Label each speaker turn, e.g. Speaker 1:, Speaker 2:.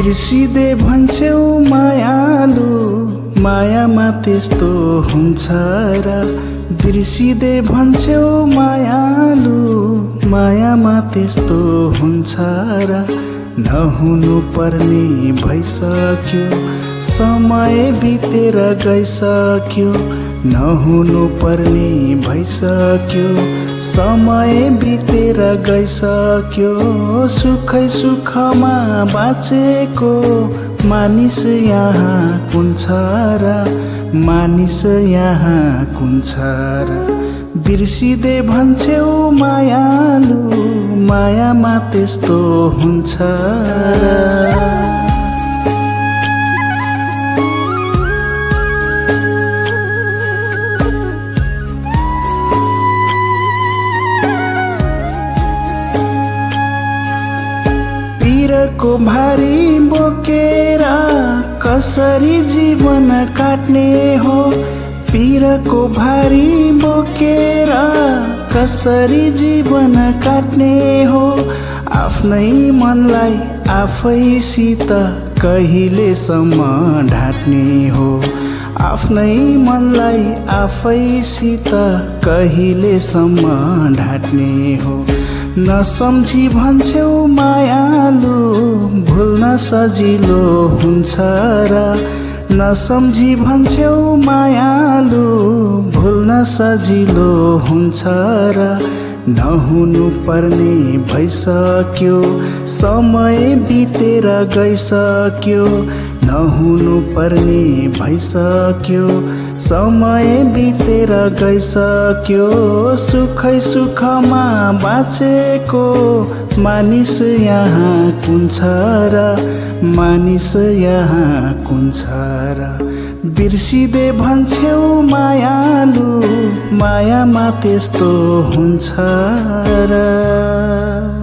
Speaker 1: बिर्सिदे भन्छौ मायालु, मायामा त्यस्तो हुन्छ र। बिर्सिदे भन्छौ मायालु, मायामा त्यस्तो हुन्छ र। नहुनु पर्ने भइसक्यो, समय बितेर गइसक्यो। नहुनु पर्ने भइसक्यो, समय बितेर गइसक्यो। सुखै सुखमा बाँचेको मानिस यहाँ कुन छ र, मानिस यहाँ कुन छ र। बिर्सिदे भन्छौ मायालु, मायामा त्यस्तो हुन्छ र। पिरको भारी बोकेर कसरी जीवन काट्ने हो। पिरको भारी बोकेर कसरी जीवन काट्ने हो। आफ्नै मनलाई आफैसित कहिलेसम्म ढाट्ने हो। आफ्नै मनलाई आफैसित कहिलेसम्म ढाट्ने हो। नसम्झी भन्छौ मायालु, भुल्न सजिलो हुन्छ र। नसम्झी भन्छौ मायालु, भुल्न सजिलो हुन्छ र। नहुनु पर्ने भइसक्यो, समय बितेर गइसक्यो। नहुनु पर्ने भइसक्यो, समय बितेर गइसक्यो। सुखै सुखमा बाँचेको मानिस यहाँ कुन छ र, मानिस यहाँ कुन छ र। बिर्सिदे भन्छौ मायालु, मायामा त्यस्तो हुन्छ र।